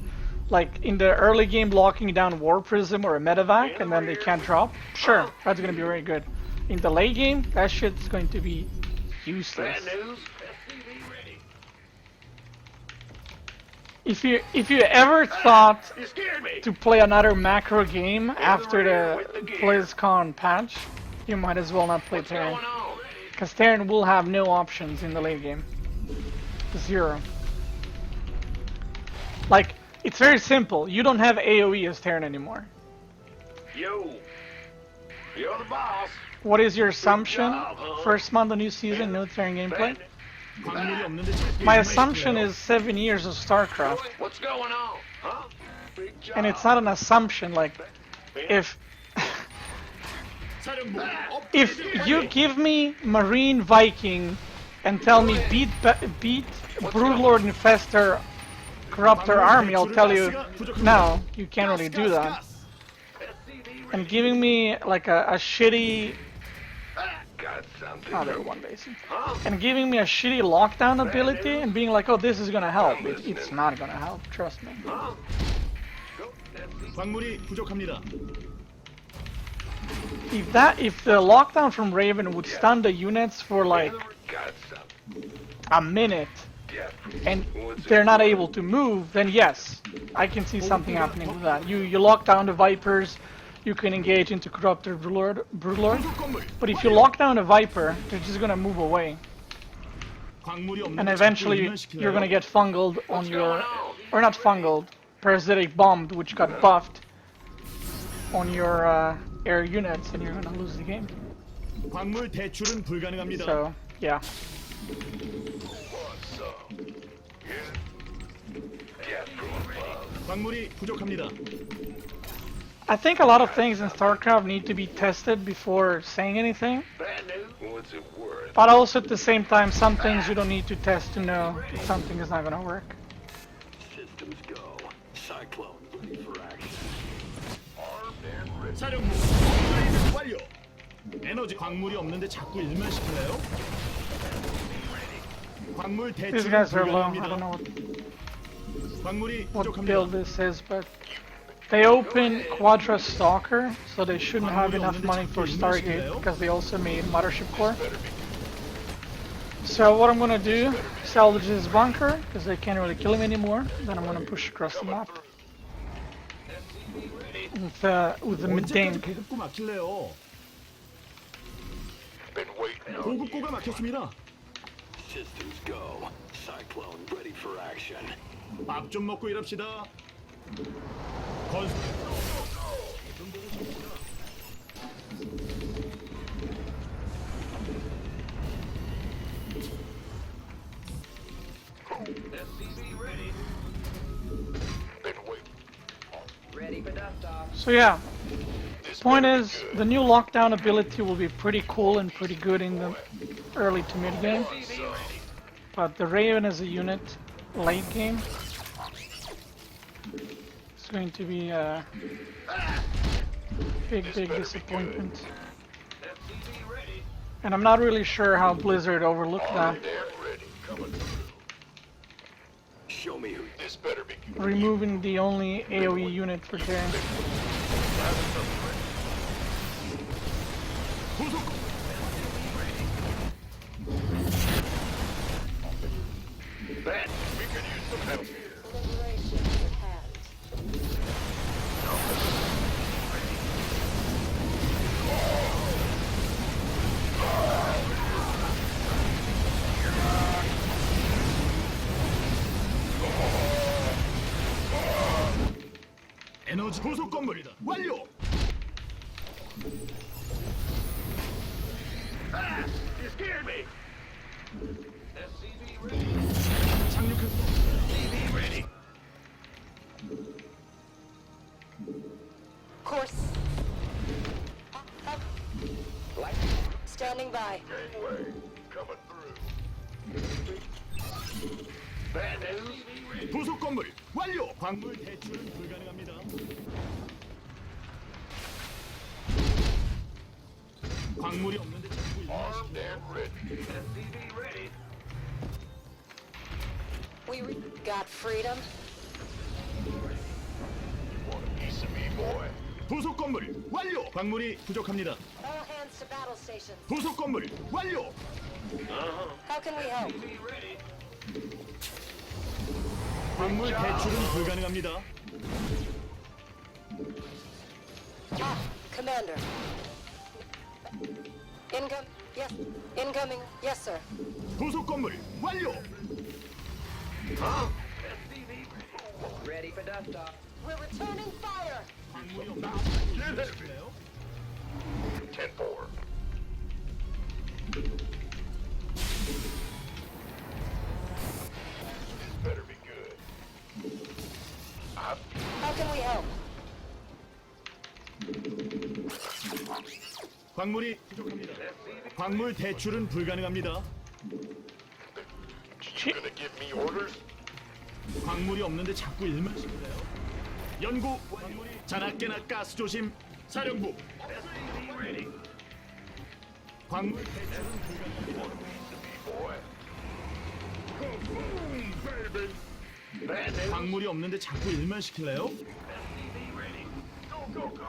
[SPEAKER 1] Like, in the early game, locking down War Prism or a Medevac, and then they can't drop. Sure, that's gonna be very good. In the late game, that shit's going to be useless. If you ever thought to play another macro game after the BlizzCon patch, you might as well not play Terran. Because Terran will have no options in the late game. Zero. Like, it's very simple. You don't have AoE as Terran anymore.
[SPEAKER 3] Yo, you're the boss.
[SPEAKER 1] What is your assumption? First month of new season, no Terran gameplay?
[SPEAKER 2] 광물이 없는데 자꾸
[SPEAKER 1] My
[SPEAKER 2] 일만
[SPEAKER 1] assumption
[SPEAKER 2] 시킬래요?
[SPEAKER 1] is 7 years of StarCraft.
[SPEAKER 3] What's going on? Huh? Big job.
[SPEAKER 1] And it's not an assumption, like, if
[SPEAKER 2] 사령부,
[SPEAKER 1] if you give me Marine Viking and tell me beat Broodlord Infestor Corruptor army, I'll tell you, no, you can't really do that. And giving me like a shitty,
[SPEAKER 6] Got something.
[SPEAKER 1] oh, they're one basic. And giving me a shitty lockdown ability and being like, oh, this is gonna help. It's not gonna help, trust me.
[SPEAKER 2] 광물이 부족합니다.
[SPEAKER 1] If the lockdown from Raven would stun the units for like
[SPEAKER 6] Got something.
[SPEAKER 1] a minute
[SPEAKER 6] Yeah.
[SPEAKER 1] and they're not able to move, then yes, I can see something happening with that. You lock down the Vipers, you can engage into Corruptor Broodlord. But if you lock down a Viper, they're just gonna move away.
[SPEAKER 2] 광물이 없는데
[SPEAKER 1] And
[SPEAKER 2] 자꾸
[SPEAKER 1] eventually
[SPEAKER 2] 일만 시킬래요?
[SPEAKER 1] you're gonna get fungled on your, or not fungled, parasitic bombed, which got buffed on your air units, and you're gonna lose the game.
[SPEAKER 2] 광물 대출은 불가능합니다.
[SPEAKER 1] So, yeah.
[SPEAKER 6] Get from above.
[SPEAKER 2] 광물이 부족합니다.
[SPEAKER 1] I think a lot of things in StarCraft need to be tested before saying anything.
[SPEAKER 3] Brand new.
[SPEAKER 6] What's it worth?
[SPEAKER 1] But also at the same time, some things you don't need to test to know that something is not gonna work.
[SPEAKER 3] Systems go. Cyclone ready for action.
[SPEAKER 2] 사령부, 업그레이드 완료. 에너지 광물이 없는데 자꾸 일만 시킬래요? 광물
[SPEAKER 1] These
[SPEAKER 2] 대출은
[SPEAKER 1] guys are low. I don't
[SPEAKER 2] 불가능합니다.
[SPEAKER 1] know
[SPEAKER 2] 광물이
[SPEAKER 1] what
[SPEAKER 2] 부족합니다.
[SPEAKER 1] build this is, but they open Quadra Stalker, so they shouldn't have enough money for Stargate because they also made Mothership Core. So what I'm gonna do, salvage this bunker because they can't really kill him anymore. Then I'm gonna push across the map. with the
[SPEAKER 2] 언제까지
[SPEAKER 1] mid-tank.
[SPEAKER 2] 보급고 막힐래요?
[SPEAKER 3] Been waiting on
[SPEAKER 2] 보급고가 막혔습니다.
[SPEAKER 3] Systems go. Cyclone ready for action.
[SPEAKER 2] 밥 좀 먹고 일합시다. 건설.
[SPEAKER 5] SCV ready.
[SPEAKER 3] Been waiting.
[SPEAKER 5] Ready for dust off.
[SPEAKER 1] So yeah,
[SPEAKER 3] This
[SPEAKER 1] point
[SPEAKER 3] better be
[SPEAKER 1] is,
[SPEAKER 3] good.
[SPEAKER 1] the new lockdown ability will be pretty cool and pretty good in the early to mid game. But the Raven as a unit, late game, is going to be a big disappointment.
[SPEAKER 5] SCV ready.
[SPEAKER 1] And I'm not really sure how Blizzard overlooked that,
[SPEAKER 3] Damn ready. Coming through. Show me who. This better be good.
[SPEAKER 1] removing the only AoE unit for Terran.
[SPEAKER 3] Man, we could use some help here.
[SPEAKER 7] Liberation at hand.
[SPEAKER 2] 에너지 고속 건물이다. 완료.
[SPEAKER 3] You scared me.
[SPEAKER 5] SCV ready.
[SPEAKER 2] 착륙했어.
[SPEAKER 3] TV ready.
[SPEAKER 7] Course. Up. Standing by.
[SPEAKER 3] Gangway. Coming through. Bad news.
[SPEAKER 2] 부속 건물 완료. 광물 대출은 불가능합니다. 광물이 없는데 자꾸
[SPEAKER 3] Armed and ready.
[SPEAKER 5] SCV ready.
[SPEAKER 7] Got freedom.
[SPEAKER 3] Want a piece of me, boy?
[SPEAKER 2] 부속 건물 완료. 광물이 부족합니다.
[SPEAKER 7] All hands to battle stations.
[SPEAKER 2] 부속 건물 완료.
[SPEAKER 7] How can we help?
[SPEAKER 5] SCV ready.
[SPEAKER 2] 광물 대출은 불가능합니다.
[SPEAKER 7] Ah, Commander. Income. Yes. Incoming. Yes, sir.
[SPEAKER 2] 부속 건물 완료.
[SPEAKER 5] SCV ready. Ready for dust off.
[SPEAKER 7] We're returning fire.
[SPEAKER 2] 광물이 없나? 그래요?
[SPEAKER 3] 10-4. This better be good.
[SPEAKER 7] How can we help?
[SPEAKER 2] 광물이 부족합니다. 광물 대출은 불가능합니다.
[SPEAKER 3] Gonna give me orders?
[SPEAKER 2] 광물이 없는데 자꾸 일만 시키세요. 연구 광물이 자나깨나 가스 조심. 사령부. 광물 대출은 불가능합니다.
[SPEAKER 3] Boy. Boom, baby. Bad news.
[SPEAKER 2] 광물이 없는데 자꾸 일만 시킬래요?
[SPEAKER 3] SCV ready. Go, go, go.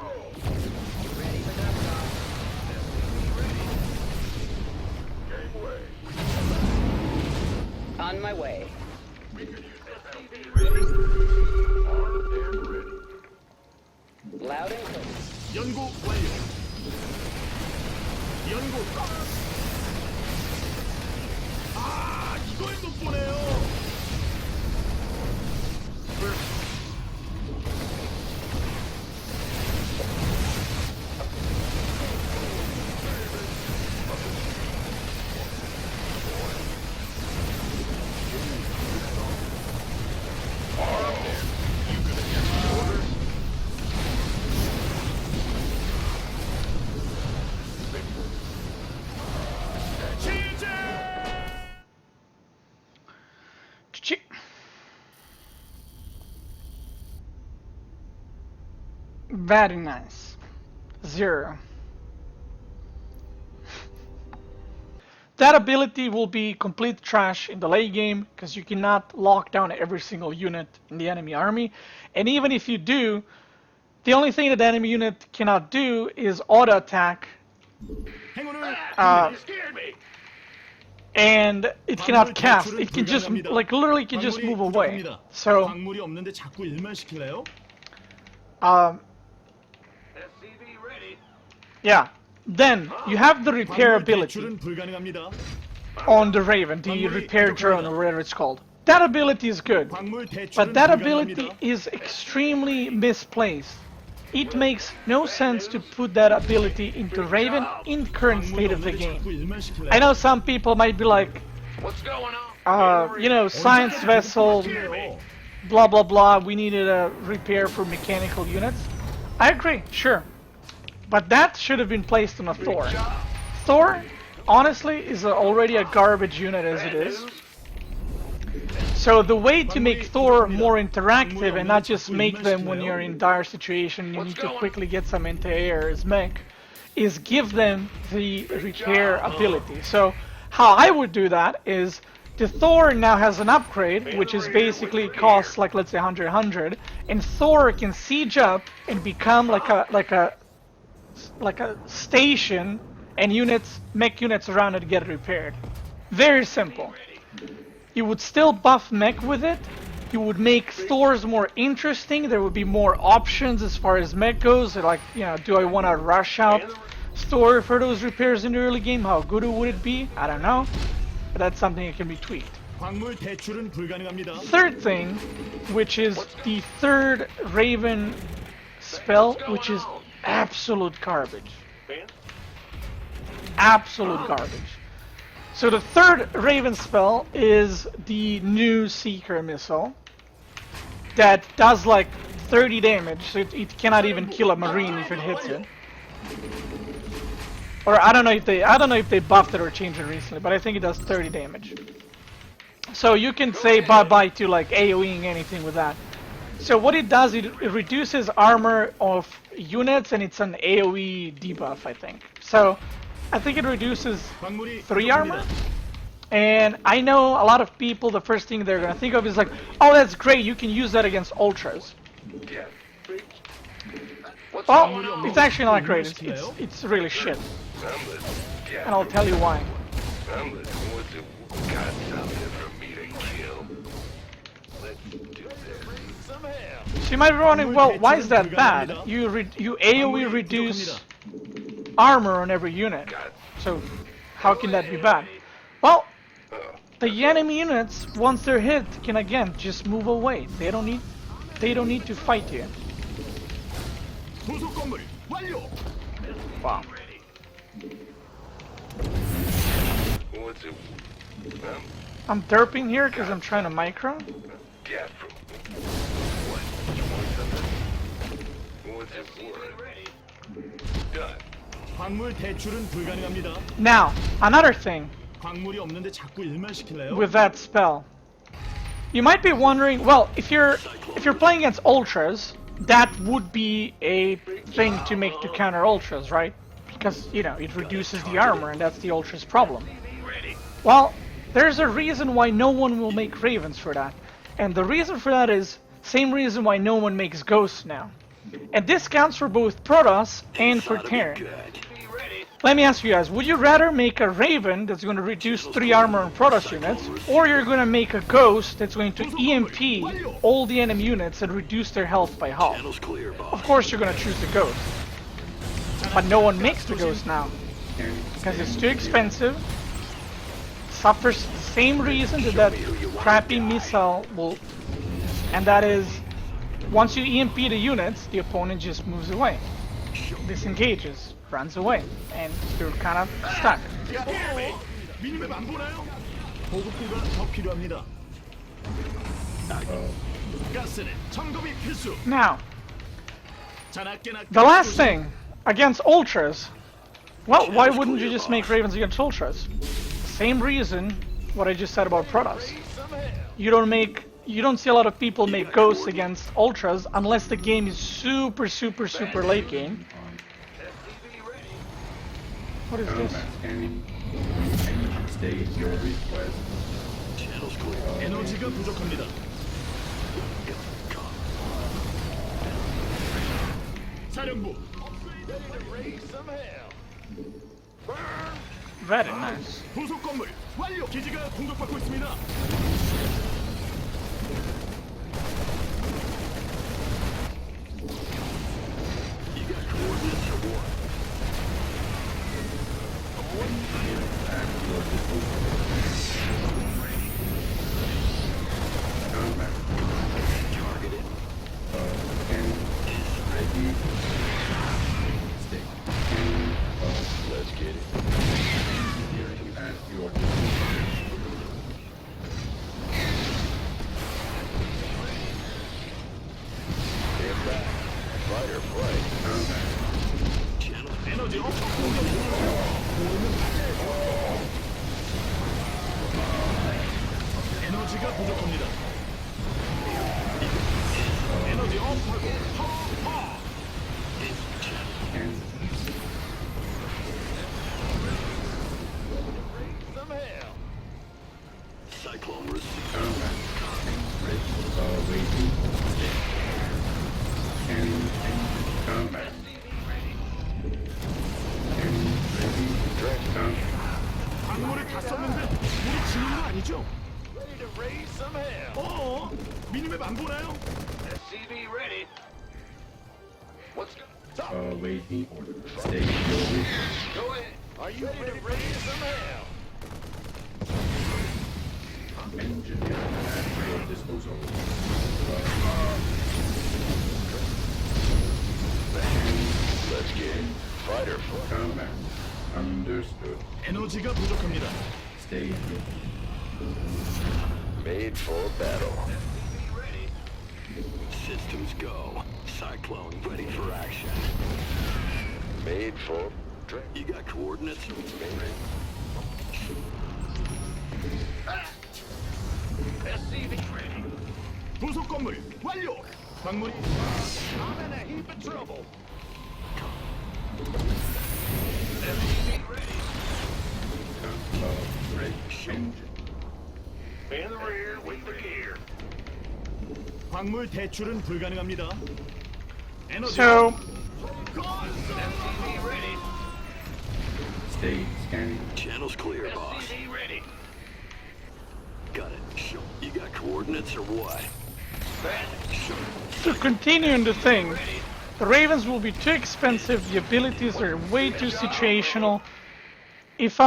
[SPEAKER 5] Ready for dust off. SCV ready.
[SPEAKER 3] Gangway.
[SPEAKER 5] On my way.
[SPEAKER 3] We could use SCV ready. Armed and ready.
[SPEAKER 5] Loud and clear.
[SPEAKER 2] 연구 완료. 연구. 아, 이걸 못 보네요.
[SPEAKER 1] Ch-ch. Very nice. 0. That ability will be complete trash in the late game because you cannot lock down every single unit in the enemy army. And even if you do, the only thing that the enemy unit cannot do is auto attack,
[SPEAKER 2] 행운을
[SPEAKER 1] Uh,
[SPEAKER 3] You scared me.
[SPEAKER 1] and it cannot cast. It can just, like, literally can just move away. So
[SPEAKER 2] 광물이 없는데 자꾸 일만 시킬래요?
[SPEAKER 1] Um,
[SPEAKER 3] SCV ready.
[SPEAKER 1] yeah. Then you have the repair
[SPEAKER 2] 광물
[SPEAKER 1] ability
[SPEAKER 2] 대출은 불가능합니다.
[SPEAKER 1] on the Raven, the repair drone or whatever it's called. That ability is good,
[SPEAKER 2] 광물 대출은
[SPEAKER 1] but that ability
[SPEAKER 2] 불가능합니다.
[SPEAKER 1] is extremely misplaced. It makes no sense to put that ability into Raven in the current state of the
[SPEAKER 2] 광물이 없는데
[SPEAKER 1] game.
[SPEAKER 2] 자꾸 일만 시킬래요?
[SPEAKER 1] I know some people might be like,
[SPEAKER 3] What's going on?
[SPEAKER 1] you know, science vessel, blah blah blah, we needed a repair for mechanical units. I agree, sure. But that should have been placed on a Thor. Thor, honestly, is already a garbage unit as it is. So the way to make Thor more interactive and not just make them when you're in dire situation, you need to quickly get some anti-air as mech, is give them the repair ability. So how I would do that is the Thor now has an upgrade, which is basically costs like, let's say 100, and Thor can siege up and become like a station, and mech units around it get repaired. Very simple. You would still buff mech with it. You would make Thors more interesting. There would be more options as far as mech goes. Like, you know, do I want to rush out Thor for those repairs in the early game? How good would it be? I don't know. But that's something that can be tweaked.
[SPEAKER 2] 광물 대출은 불가능합니다.
[SPEAKER 1] Third thing, which is the third Raven spell, which is absolute garbage. Absolute garbage. So the third Raven spell is the new Seeker missile that does like 30 damage, so it cannot even kill a Marine if it hits it. Or I don't know if they buffed it or changed it recently, but I think it does 30 damage. So you can say bye-bye to like AoEing anything with that. So what it does, it reduces armor of units, and it's an AoE debuff, I think. So I think it reduces 3 armor. And I know a lot of people, the first thing they're gonna think of is like, oh, that's great, you can use that against ultras. Well, it's actually not great. It's really shit. And I'll tell you why. So you might be wondering, well, why is that bad? You AoE reduce armor on every unit. So how can that be bad? Well, the enemy units, once they're hit, can again just move away. They don't need to fight you.
[SPEAKER 2] 부속 건물 완료.
[SPEAKER 1] Wow. I'm derping here because I'm trying to micro.
[SPEAKER 2] 광물 대출은 불가능합니다.
[SPEAKER 1] Now, another thing
[SPEAKER 2] 광물이 없는데 자꾸 일만 시킬래요?
[SPEAKER 1] with that spell. You might be wondering, well, if you're playing against ultras, that would be a thing to make to counter ultras, right? Because, you know, it reduces the armor, and that's the ultras' problem. Well, there's a reason why no one will make ravens for that. And the reason for that is same reason why no one makes ghosts now. And this counts for both Protoss and for Terran. Let me ask you guys, would you rather make a Raven that's going to reduce 3 armor on Protoss units, or you're going to make a Ghost that's going to EMP all the enemy units and reduce their health by half? Of course you're going to choose the Ghost. But no one makes the Ghost now, because it's too expensive, suffers the same reason that crappy missile will, and that is, once you EMP the units, the opponent just moves away, disengages, runs away, and you're kind of stuck.
[SPEAKER 2] 미니맵 안 보나요? 보급구가 더 필요합니다. 가스는 점검이 필수.
[SPEAKER 1] Now,
[SPEAKER 2] 자나깨나
[SPEAKER 1] the last thing, against ultras, well, why wouldn't you just make ravens against ultras? Same reason what I just said about Protoss. You don't see a lot of people make ghosts against ultras unless the game is super late game. What is this?
[SPEAKER 4] Scanning. State your request.
[SPEAKER 2] 에너지가 부족합니다. 사령부.
[SPEAKER 1] Very nice.
[SPEAKER 2] 부속 건물 완료. 기지가 공격받고 있습니다.
[SPEAKER 4] Stay. Scanning.
[SPEAKER 6] Let's get it.
[SPEAKER 4] Engineering at your disposal.
[SPEAKER 6] Stand back. Fight or flight.
[SPEAKER 2] 에너지 업. 에너지가 부족합니다. 에너지 업하고 파워.
[SPEAKER 4] Scanning.
[SPEAKER 2] Some hell.
[SPEAKER 5] Cyclone receive.
[SPEAKER 4] Combat. Ready. Waiting. Scanning. Engine. Combat. Scanning. Ready. Combat.
[SPEAKER 2] 광물을 다 썼는데 우리 지는 거 아니죠?
[SPEAKER 3] Ready to raise some hell.
[SPEAKER 2] 어? 미니맵 안 보나요?
[SPEAKER 3] SCV ready. What's go?
[SPEAKER 4] Waiting order. Stay your weakness.
[SPEAKER 3] Go ahead. Are you ready to raise some hell?
[SPEAKER 4] Engineering at your disposal.
[SPEAKER 6] Let's get it. Fight or flight.
[SPEAKER 4] Combat. Understood.
[SPEAKER 2] 에너지가 부족합니다.
[SPEAKER 4] Stay here.
[SPEAKER 6] Made for battle.
[SPEAKER 5] Systems go. Cyclone ready for action.
[SPEAKER 6] Made for...
[SPEAKER 5] You got coordinates?
[SPEAKER 3] SCV ready.
[SPEAKER 2] 부속 건물 완료. 광물이
[SPEAKER 3] I'm in a heap of trouble. SCV ready.
[SPEAKER 4] Ready. Engine.
[SPEAKER 3] In the rear with the gear.
[SPEAKER 2] 광물 대출은 불가능합니다. 에너지
[SPEAKER 1] So,
[SPEAKER 3] SCV ready.
[SPEAKER 4] Stay scanning.
[SPEAKER 5] Channel's clear, boss.
[SPEAKER 3] SCV ready.
[SPEAKER 5] Got it. Sure. You got coordinates or what?
[SPEAKER 1] to continue in the thing, the Ravens will be too expensive, the abilities are way too situational. If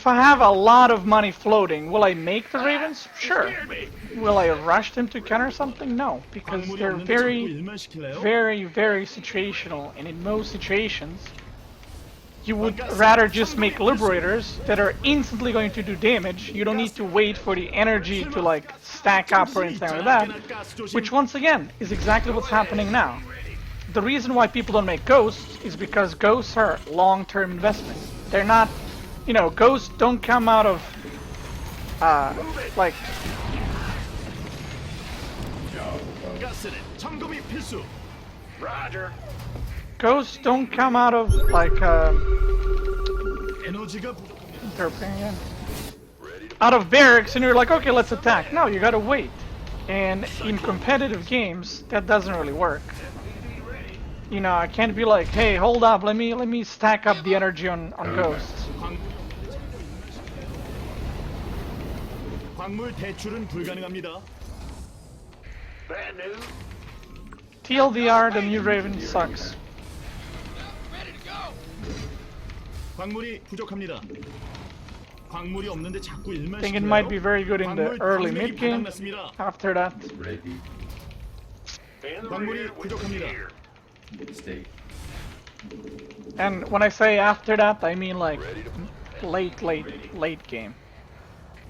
[SPEAKER 1] I have a lot of money floating, will I make the Ravens? Sure. Will I rush them to counter something? No, because
[SPEAKER 2] 광물이
[SPEAKER 1] they're
[SPEAKER 2] 없는데 자꾸
[SPEAKER 1] very,
[SPEAKER 2] 일만 시킬래요?
[SPEAKER 1] very situational, and in most situations, you would rather just make liberators that are instantly going to do damage. You don't need to wait for the energy to like stack up or anything like that, which once again is exactly what's happening now. The reason why people don't make ghosts is because ghosts are long-term investments. They're not, you know, ghosts don't come out of like
[SPEAKER 2] 가스는 점검이 필수.
[SPEAKER 3] Roger.
[SPEAKER 1] ghosts don't come out of like
[SPEAKER 2] 에너지가 부족.
[SPEAKER 1] interpreting again. Out of barracks and you're like, okay, let's attack. No, you gotta wait. And in competitive games, that doesn't really work. You know, I can't be like, hey, hold up, let me stack up the energy on ghosts.
[SPEAKER 2] 광물 대출은 불가능합니다.
[SPEAKER 3] Bad news.
[SPEAKER 1] TLDR, the new Raven sucks.
[SPEAKER 3] Ready to go.
[SPEAKER 2] 광물이 부족합니다. 광물이 없는데 자꾸 일만
[SPEAKER 1] I think it
[SPEAKER 2] 시킬래요?
[SPEAKER 1] might be very good in the early
[SPEAKER 2] 광맥이
[SPEAKER 1] mid game.
[SPEAKER 2] 바닥났습니다.
[SPEAKER 1] After that,
[SPEAKER 4] Ready.
[SPEAKER 3] In the
[SPEAKER 2] 광물이
[SPEAKER 3] rear with the
[SPEAKER 2] 부족합니다.
[SPEAKER 3] gear.
[SPEAKER 4] Stay.
[SPEAKER 1] and when I say after that, I mean like late game.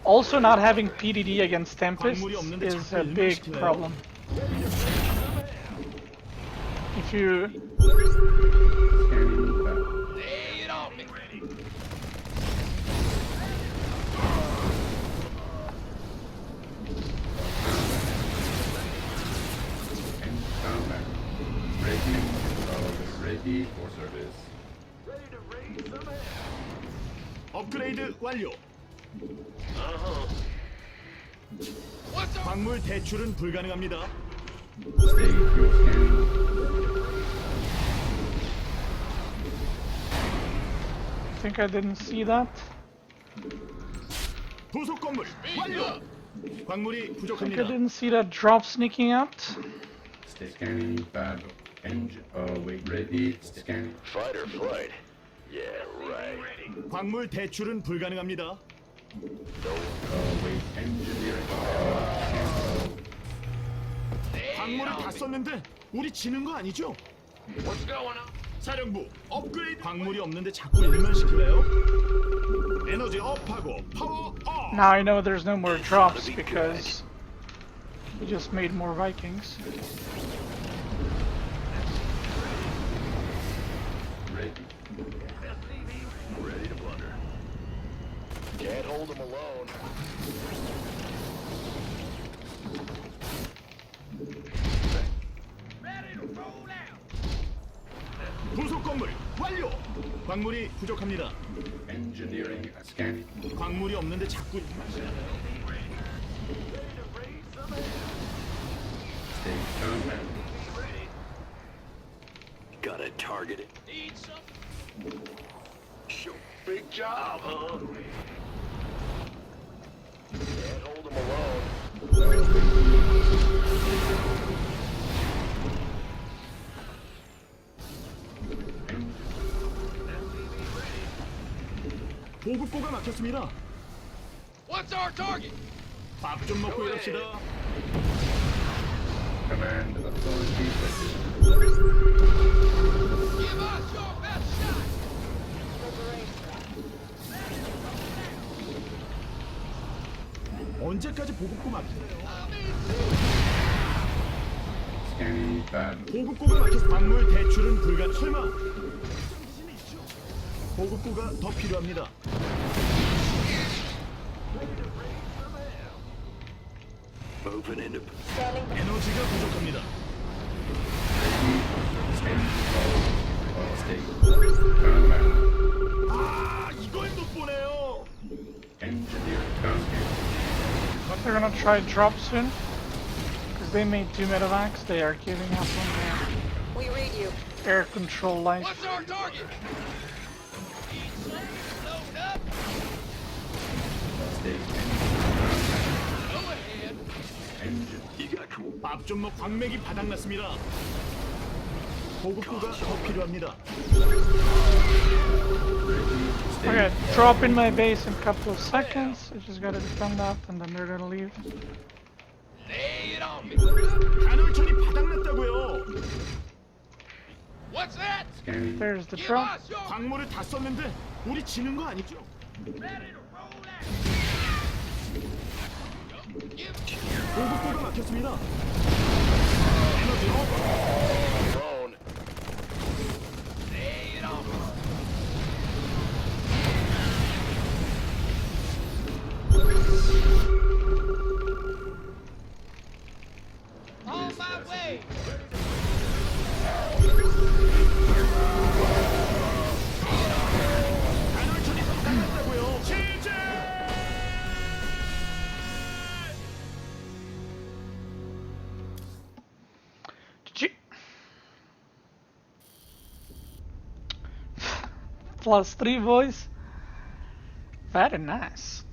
[SPEAKER 1] Also, not having PDD against Tempests is a big problem. If you
[SPEAKER 4] Scanning back.
[SPEAKER 3] Lay it on me. Ready.
[SPEAKER 4] And combat. Ready. Ready for service.
[SPEAKER 3] Ready to raise some hell.
[SPEAKER 2] 업그레이드 완료.
[SPEAKER 3] What's up?
[SPEAKER 2] 광물 대출은 불가능합니다.
[SPEAKER 4] Stay your scanning.
[SPEAKER 1] I think I didn't see that.
[SPEAKER 2] 부속 건물 완료. 광물이
[SPEAKER 1] I think I
[SPEAKER 2] 부족합니다.
[SPEAKER 1] didn't see that drop sneaking out.
[SPEAKER 4] Stay scanning. Battle. Engine. Wait. Ready. Scanning.
[SPEAKER 6] Fight or flight. Yeah, right.
[SPEAKER 2] 광물 대출은 불가능합니다.
[SPEAKER 4] Wait. Engineering.
[SPEAKER 2] 광물을 다 썼는데 우리 지는 거 아니죠?
[SPEAKER 5] What's going on?
[SPEAKER 2] 사령부 업그레이드. 광물이 없는데 자꾸 일만 시킬래요? 에너지 업하고 파워 업.
[SPEAKER 1] Now I know there's no more drops because we just made more Vikings.
[SPEAKER 4] Ready.
[SPEAKER 3] Ready to blunder. Can't hold them alone.
[SPEAKER 5] Ready to roll out.
[SPEAKER 2] 부속 건물 완료. 광물이 부족합니다.
[SPEAKER 4] Engineering scanning.
[SPEAKER 2] 광물이 없는데 자꾸 일만 시킬래요?
[SPEAKER 4] Stage command.
[SPEAKER 3] Gotta target it.
[SPEAKER 5] Need something?
[SPEAKER 3] Show. Big job, huh? Can't hold them alone.
[SPEAKER 2] 보급고가 막혔습니다.
[SPEAKER 5] What's our target?
[SPEAKER 2] 밥 좀 먹고 일합시다.
[SPEAKER 4] Command authority ready.
[SPEAKER 5] Give us your best shot.
[SPEAKER 2] 언제까지 보급고 막히래요?
[SPEAKER 4] Scanning battle.
[SPEAKER 2] 보급고가 막혀서 광물 대출은 불가. 설마 보급고가 더 필요합니다.
[SPEAKER 3] Moving into
[SPEAKER 7] Standing by.
[SPEAKER 2] 에너지가 부족합니다.
[SPEAKER 4] All state. Command.
[SPEAKER 2] 아, 이걸 못 보네요.
[SPEAKER 4] Engineer command.
[SPEAKER 1] They're gonna try drop soon. Because they made 2 medevacs, they are giving up on
[SPEAKER 7] We read you.
[SPEAKER 1] the air control light.
[SPEAKER 5] What's our target? Need something? Load up.
[SPEAKER 4] State.
[SPEAKER 5] Go ahead.
[SPEAKER 4] Engine.
[SPEAKER 3] you got cool.
[SPEAKER 2] 밥 좀 먹. 광맥이 바닥났습니다. 보급고가 더 필요합니다.
[SPEAKER 1] Okay, drop in my base in a couple of seconds. I just gotta defend that and then they're gonna leave.
[SPEAKER 5] Lay it on me.
[SPEAKER 2] 간헐천이 바닥났다고요.
[SPEAKER 5] What's that?
[SPEAKER 4] Scanning.
[SPEAKER 1] There's the
[SPEAKER 5] Give
[SPEAKER 1] drop.
[SPEAKER 5] us your
[SPEAKER 2] 광물을 다 썼는데 우리 지는 거 아니죠?
[SPEAKER 5] ready to roll out. Give
[SPEAKER 2] 보급고가 막혔습니다. 에너지 업.
[SPEAKER 3] Alone.
[SPEAKER 5] lay it on me. On my way.
[SPEAKER 2] 간헐천이 바닥났다고요. 제재!
[SPEAKER 1] GG. +3 boys. Very nice.